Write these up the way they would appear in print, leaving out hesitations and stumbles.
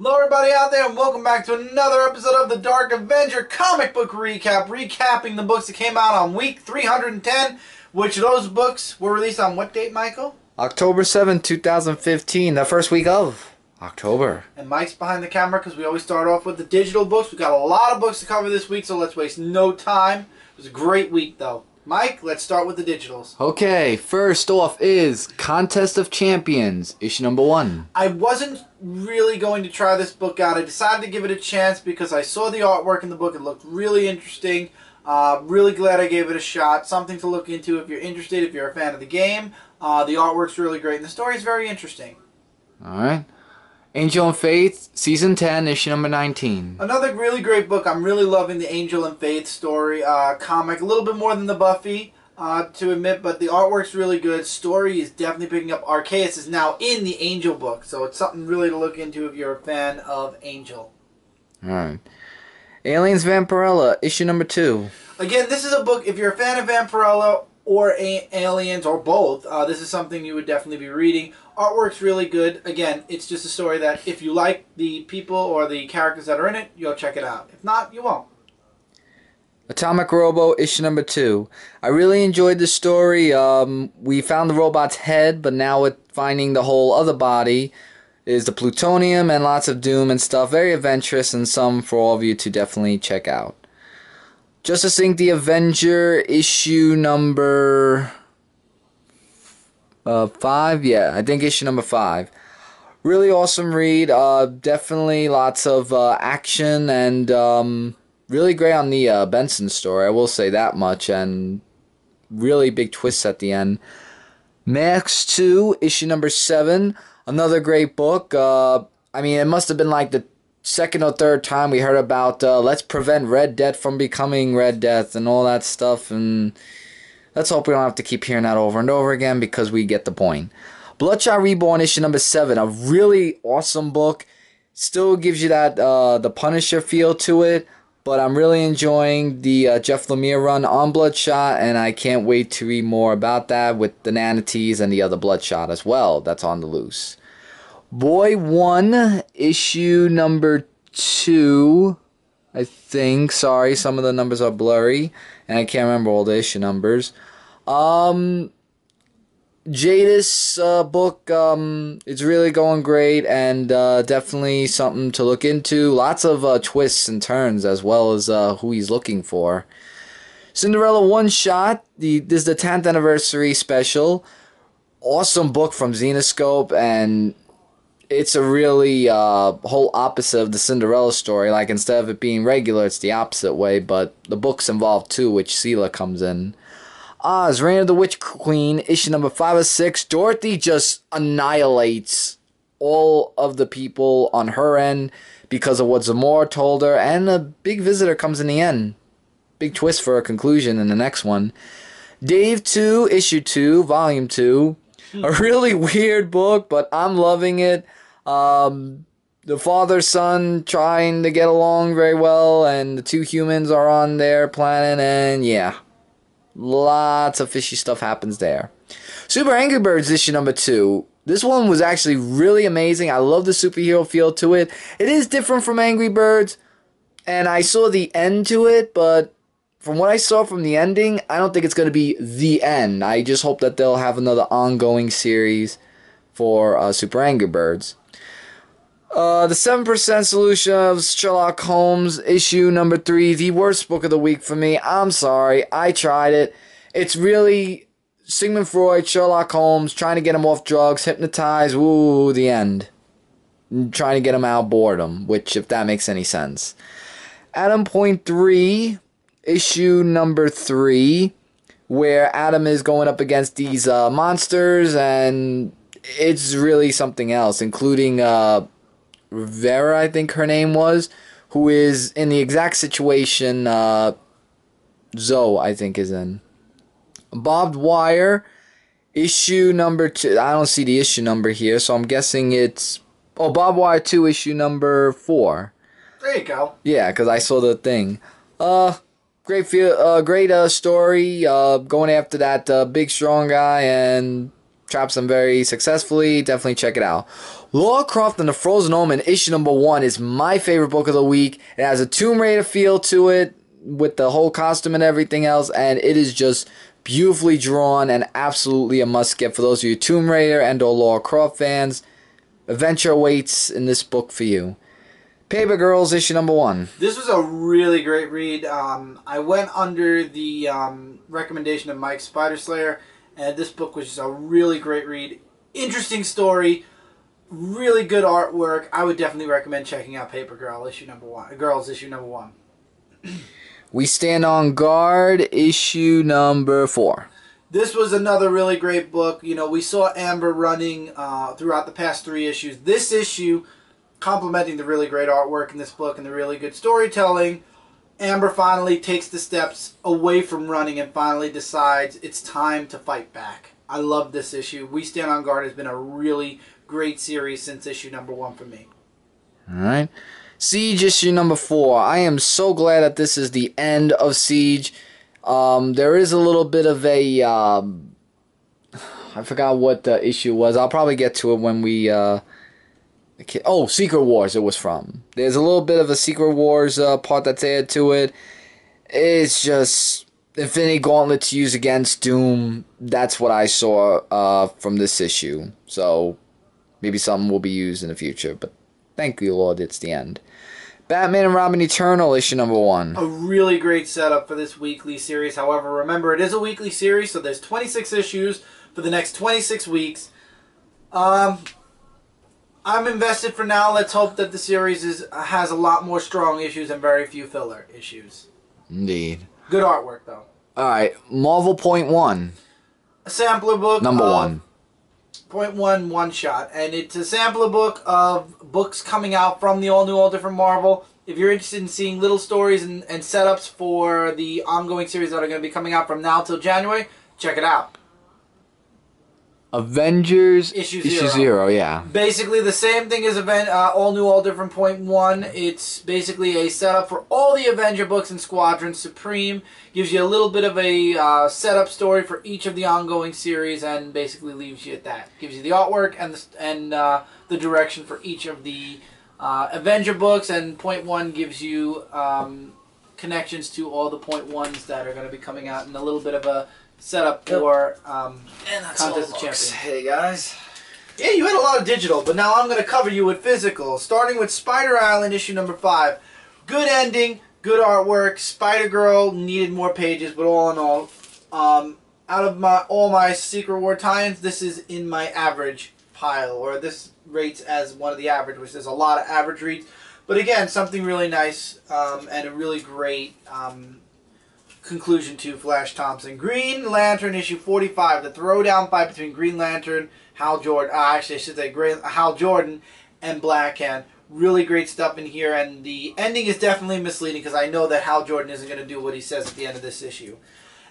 Hello everybody out there and welcome back to another episode of the Dark Avenger comic book recap, recapping the books that came out on week 310, which those books were released on what date, Michael? October 7th, 2015, the first week of October. And Mike's behind the camera because we always start off with the digital books. We got a lot of books to cover this week, so let's waste no time. It was a great week though. Mike, let's start with the digitals. Okay, first off is Contest of Champions, issue number 1. I wasn't really going to try this book out. I decided to give it a chance because I saw the artwork in the book. It looked really interesting. Really glad I gave it a shot. Something to look into if you're interested, if you're a fan of the game. The artwork's really great and the story's very interesting. Alright. Angel and Faith, Season 10, issue number 19. Another really great book. I'm really loving the Angel and Faith story comic. A little bit more than the Buffy, to admit, but the artwork's really good. Story is definitely picking up. Arceus is now in the Angel book, so it's something really to look into if you're a fan of Angel. Alright. Aliens Vampirella, issue number 2. Again, this is a book, if you're a fan of Vampirella or Aliens or both, this is something you would definitely be reading. Artwork's really good. Again, it's just a story that if you like the people or the characters that are in it, you'll check it out. If not, you won't. Atomic Robo, issue number 2. I really enjoyed the story. We found the robot's head, but now with finding the whole other body is the plutonium and lots of doom and stuff. Very adventurous and some for all of you to definitely check out. Justice Inc. The Avenger, issue number 5. Yeah, I think issue number 5. Really awesome read. Definitely lots of action and really great on the Benson story. I will say that much. And really big twists at the end. Max 2, issue number 7. Another great book. I mean, it must have been like the second or third time we heard about let's prevent Red Death from becoming Red Death and all that stuff, and let's hope we don't have to keep hearing that over and over again because we get the point. Bloodshot Reborn, issue number 7, a really awesome book. Still gives you that the Punisher feel to it, but I'm really enjoying the Jeff Lemire run on Bloodshot, and I can't wait to read more about that with the Nanities and the other Bloodshot as well that's on the loose. Boy 1, issue number 2, I think. Sorry, some of the numbers are blurry, and I can't remember all the issue numbers. Jadis book, it's really going great, and definitely something to look into. Lots of twists and turns, as well as who he's looking for. Cinderella One Shot, this is the 10th anniversary special. Awesome book from Zenoscope, and it's a really whole opposite of the Cinderella story. Like, instead of it being regular, it's the opposite way, but the book's involved too, which Sela comes in. Oz, Reign of the Witch Queen, issue number 5 of 6. Dorothy just annihilates all of the people on her end because of what Zamora told her, and a big visitor comes in the end. Big twist for a conclusion in the next one. Dave 2, issue 2, volume 2. A really weird book, but I'm loving it. The father-son trying to get along very well, and the two humans are on their planet, and yeah. Lots of fishy stuff happens there. Super Angry Birds issue number 2. This one was actually really amazing. I love the superhero feel to it. It is different from Angry Birds, and I saw the end to it, but from what I saw from the ending, I don't think it's going to be the end. I just hope that they'll have another ongoing series for Super Angry Birds. The 7% Solution of Sherlock Holmes, issue number 3, the worst book of the week for me. I'm sorry, I tried it. It's really Sigmund Freud, Sherlock Holmes, trying to get him off drugs, hypnotized, woo, the end. Trying to get him out of boredom, which, if that makes any sense. Adam Point 3, issue number 3, where Adam is going up against these monsters, and it's really something else, including Vera, I think her name was, who is in the exact situation Zoe, I think, is in. Barbed Wire, issue number 2. I don't see the issue number here, so I'm guessing it's... Oh, Barbed Wire 2, issue number 4. There you go. Yeah, because I saw the thing. Great story, going after that big strong guy and traps him very successfully. Definitely check it out. Lara Croft and the Frozen Omen, issue number 1, is my favorite book of the week. It has a Tomb Raider feel to it with the whole costume and everything else, and it is just beautifully drawn and absolutely a must-get for those of you Tomb Raider and or Lara Croft fans. Adventure awaits in this book for you. Paper Girls, issue number 1. This was a really great read. I went under the recommendation of Mike Spiderslayer, and this book was just a really great read. Interesting story. Really good artwork. I would definitely recommend checking out Paper Girl issue number 1. Girls issue number 1. We Stand on Guard issue number 4. This was another really great book. You know, we saw Amber running throughout the past 3 issues. This issue, complementing the really great artwork in this book and the really good storytelling, Amber finally takes the steps away from running and finally decides it's time to fight back. I love this issue. We Stand on Guard has been a really great series since issue number 1 for me. Alright. Siege issue number 4. I am so glad that this is the end of Siege. There is a little bit of a I forgot what the issue was. I'll probably get to it when we Secret Wars it was from. There's a little bit of a Secret Wars part that's added to it. It's just Infinity Gauntlet to use against Doom. That's what I saw from this issue. So maybe something will be used in the future, but thank you, Lord, it's the end. Batman and Robin Eternal, issue number 1. A really great setup for this weekly series. However, remember, it is a weekly series, so there's 26 issues for the next 26 weeks. I'm invested for now. Let's hope that the series has a lot more strong issues and very few filler issues. Indeed. Good artwork, though. Alright, Marvel Point 1. A sampler book. Number 1. Point 1 one-shot. And it's a sampler book of books coming out from the all-new, all-different Marvel. If you're interested in seeing little stories and setups for the ongoing series that are going to be coming out from now till January, check it out. Avengers Issue 0, yeah. Basically the same thing as all new, all different point 1. It's basically a setup for all the Avenger books and Squadron Supreme. Gives you a little bit of a setup story for each of the ongoing series and basically leaves you at that. Gives you the artwork and the direction for each of the Avenger books, and point 1 gives you connections to all the point 1s that are going to be coming out and a little bit of a setup for Contest of Champions. Hey guys. Yeah, you had a lot of digital, but now I'm going to cover you with physical. Starting with Spider Island issue number 5. Good ending, good artwork. Spider-Girl needed more pages, but all in all, out of all my Secret War tie-ins, this is in my average pile, or this rates as one of the average, which is a lot of average reads. But again, something really nice and a really great conclusion to Flash Thompson. Green Lantern issue 45, the throwdown fight between Green Lantern, Hal Jordan, Hal Jordan and Black Hand. Really great stuff in here, and the ending is definitely misleading because I know that Hal Jordan isn't going to do what he says at the end of this issue.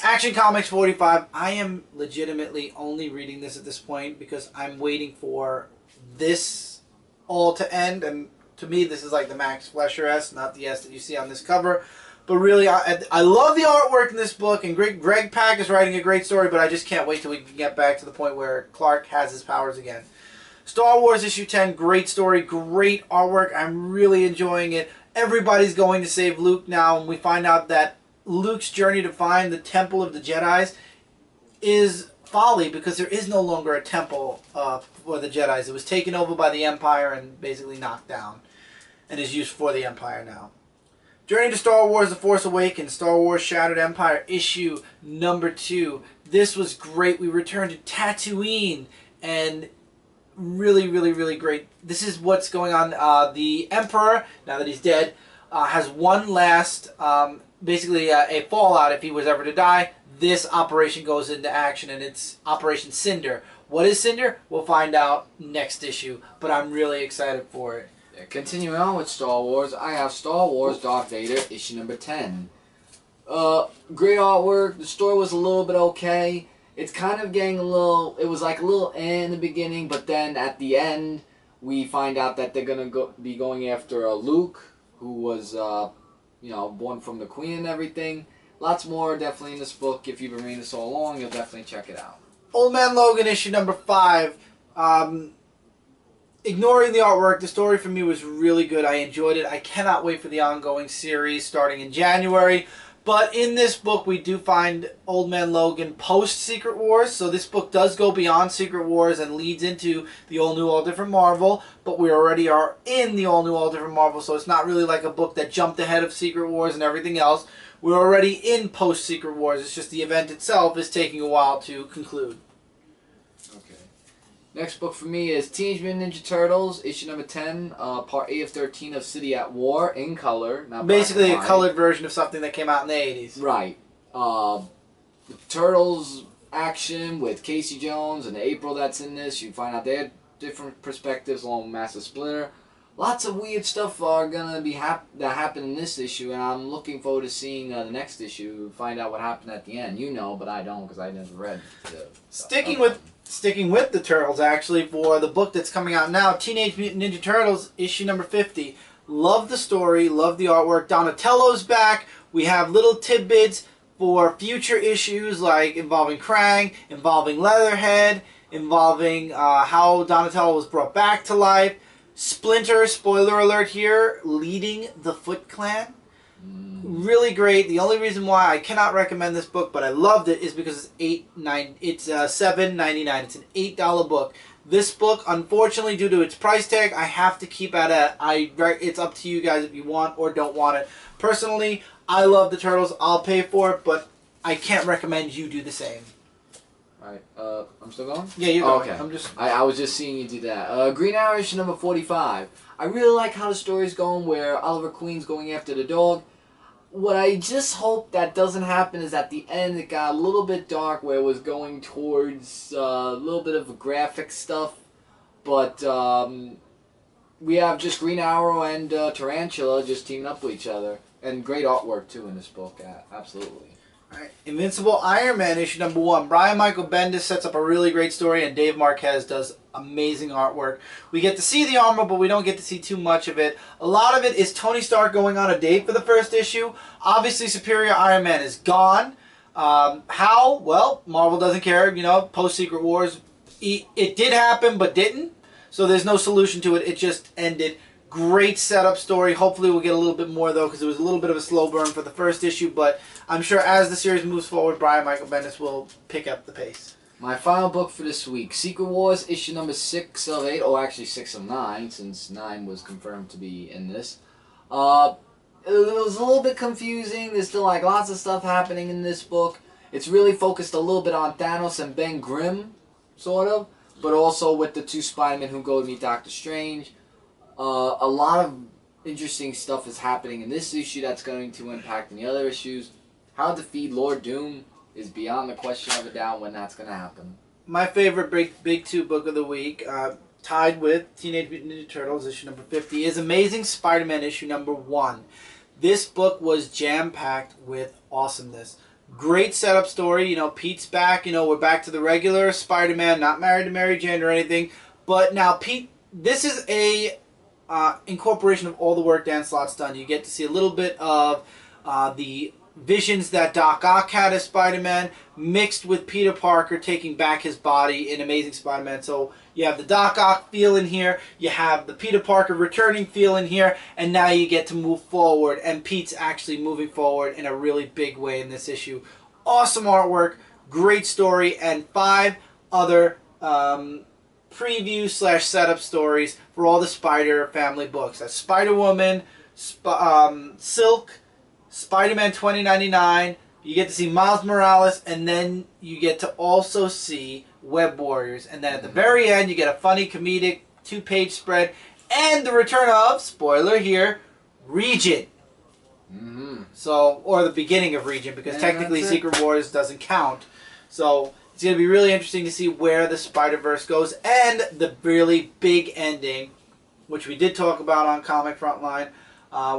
Action Comics 45, I am legitimately only reading this at this point because I'm waiting for this all to end, and to me this is like the Max Fleischer S, not the S that you see on this cover. But really, I love the artwork in this book, and Greg Pak is writing a great story, but I just can't wait till we can get back to the point where Clark has his powers again. Star Wars issue 10, great story, great artwork. I'm really enjoying it. Everybody's going to save Luke now, and we find out that Luke's journey to find the Temple of the Jedis is folly because there is no longer a temple for the Jedis. It was taken over by the Empire and basically knocked down and is used for the Empire now. Journey to Star Wars The Force Awakens, Star Wars Shattered Empire, issue number 2. This was great. We returned to Tatooine, and really, really, really great. This is what's going on. The Emperor, now that he's dead, has one last, basically a fallout if he was ever to die. This operation goes into action, and it's Operation Cinder. What is Cinder? We'll find out next issue, but I'm really excited for it. Continuing on with Star Wars, I have Star Wars Darth Vader, issue number 10. Great artwork. The story was a little bit okay. It's kind of getting a little, it was like a little in the beginning, but then at the end, we find out that they're going to be going after Luke, who was, born from the Queen and everything. Lots more definitely in this book. If you've been reading this all along, you'll definitely check it out. Old Man Logan, issue number 5. ignoring the artwork, the story for me was really good. I enjoyed it. I cannot wait for the ongoing series starting in January. But in this book, we do find Old Man Logan post-Secret Wars. So this book does go beyond Secret Wars and leads into the all-new, all-different Marvel. But we already are in the all-new, all-different Marvel. So it's not really like a book that jumped ahead of Secret Wars and everything else. We're already in post-Secret Wars. It's just the event itself is taking a while to conclude. Okay. Next book for me is Teenage Mutant Ninja Turtles, issue number 10, part 8 of 13 of City at War, in color. Not Basically a colored version of something that came out in the 80s. Right. The Turtles action with Casey Jones and April that's in this. You find out their different perspectives along with Master Splinter. Lots of weird stuff are gonna be that happen in this issue, and I'm looking forward to seeing the next issue. Find out what happened at the end. You know, but I don't because I never read. Sticking with the Turtles, actually, for the book that's coming out now, Teenage Mutant Ninja Turtles issue number 50. Love the story, love the artwork. Donatello's back. We have little tidbits for future issues like involving Krang, involving Leatherhead, involving how Donatello was brought back to life. Splinter, spoiler alert here, leading the Foot Clan. Really great. The only reason why I cannot recommend this book, but I loved it, is because it's $7.99. It's an $8 book. This book, unfortunately, due to its price tag, I have to keep at it's up to you guys if you want or don't want it. Personally, I love the Turtles. I'll pay for it, but I can't recommend you do the same. Alright, I'm still going? Yeah, you're going. Okay. I was just seeing you do that. Green Arrow issue number 45. I really like how the story's going where Oliver Queen's going after the dog. What I just hope that doesn't happen is at the end it got a little bit dark where it was going towards a little bit of graphic stuff. But we have just Green Arrow and Tarantula just teaming up with each other. And great artwork too in this book, absolutely. Right. Invincible Iron Man issue number 1. Brian Michael Bendis sets up a really great story, and Dave Marquez does amazing artwork. We get to see the armor, but we don't get to see too much of it. A lot of it is Tony Stark going on a date for the first issue. Obviously, Superior Iron Man is gone. How? Well, Marvel doesn't care. You know, post-Secret Wars, it did happen, but didn't. So there's no solution to it. It just ended. Great setup story. Hopefully we'll get a little bit more, though, because it was a little bit of a slow burn for the first issue. But I'm sure as the series moves forward, Brian Michael Bendis will pick up the pace. My final book for this week, Secret Wars, issue number 6 of 8, or actually 6 of 9, since 9 was confirmed to be in this. It was a little bit confusing. There's still like lots of stuff happening in this book. It's really focused a little bit on Thanos and Ben Grimm, sort of, but also with the 2 Spider-Men who go to meet Doctor Strange. A lot of interesting stuff is happening in this issue that's going to impact in the other issues. How to defeat Lord Doom is beyond the question of a doubt when that's going to happen. My favorite big 2 book of the week, tied with Teenage Mutant Ninja Turtles issue number 50, is Amazing Spider-Man issue number 1. This book was jam-packed with awesomeness. Great setup story. You know, Pete's back. You know, we're back to the regular Spider-Man, not married to Mary Jane or anything. But now Pete, this is a incorporation of all the work Dan Slott's done. You get to see a little bit of the visions that Doc Ock had as Spider-Man mixed with Peter Parker taking back his body in Amazing Spider-Man. So you have the Doc Ock feel in here, you have the Peter Parker returning feel in here, and now you get to move forward, and Pete's actually moving forward in a really big way in this issue. Awesome artwork, great story, and 5 other preview / setup stories for all the Spider family books. That's Spider-Woman, Silk, Spider-Man 2099. You get to see Miles Morales, and then you get to also see Web Warriors. And then at the very end, you get a funny comedic 2-page spread and the return of, spoiler here, Regent. So, or the beginning of Regent, because technically Secret Wars doesn't count. So it's going to be really interesting to see where the Spider-Verse goes, and the really big ending, which we did talk about on Comic Frontline,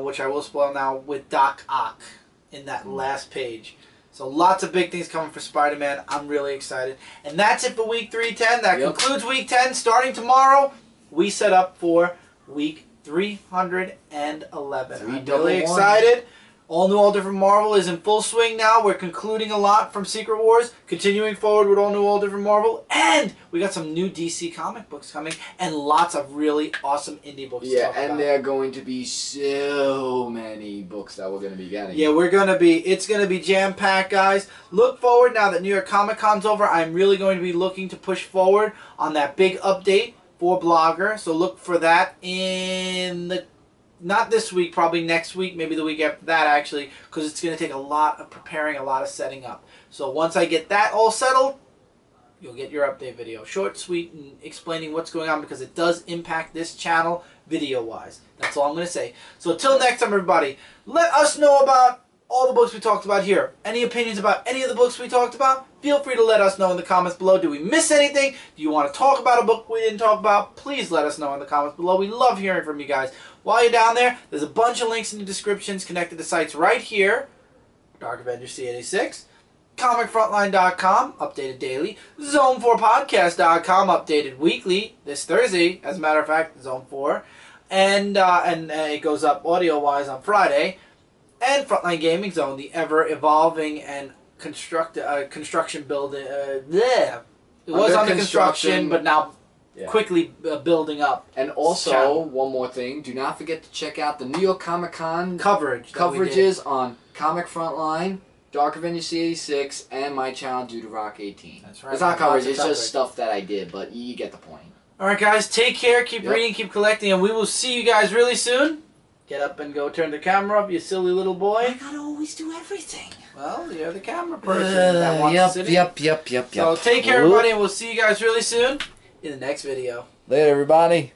which I will spoil now, with Doc Ock in that last page. So lots of big things coming for Spider-Man. I'm really excited. And that's it for Week 310. That concludes Week 10. Starting tomorrow, we set up for Week 311. I'm really excited. All New, All Different Marvel is in full swing now. We're concluding a lot from Secret Wars, continuing forward with All New, All Different Marvel, and we got some new DC comic books coming, and lots of really awesome indie books to talk about. and there are going to be so many books that we're going to be getting. Yeah, it's going to be jam-packed, guys. Look forward, now that New York Comic Con's over, I'm really going to be looking to push forward on that big update for Blogger, so look for that in the... Not this week, probably next week, maybe the week after that, actually, because it's going to take a lot of preparing, a lot of setting up. So once I get that all settled, you'll get your update video. Short, sweet, and explaining what's going on, because it does impact this channel video-wise. That's all I'm going to say. So until next time, everybody, let us know about all the books we talked about here. Any opinions about any of the books we talked about? Feel free to let us know in the comments below. Do we miss anything? Do you want to talk about a book we didn't talk about? Please let us know in the comments below. We love hearing from you guys. While you're down there, there's a bunch of links in the descriptions connected to sites right here. Dark Avengers C86, ComicFrontline.com, updated daily, Zone4Podcast.com, updated weekly, this Thursday, as a matter of fact, Zone 4, and it goes up audio-wise on Friday, and Frontline Gaming Zone, the ever-evolving and construction building, it was under construction, but now quickly building up. And also, one more thing, do not forget to check out the New York Comic Con coverages on Comic Frontline, Dark Avengers C86, and my channel, Rock 18. That's right. It's not coverage, it's just stuff that I did, but you get the point. Alright guys, take care, keep reading, keep collecting, and we will see you guys really soon. Get up and go turn the camera up, you silly little boy. I gotta always do everything. Well, you're the camera person that wants to sit in. Yep. So take care, everybody, and we'll see you guys really soon in the next video. Later, everybody.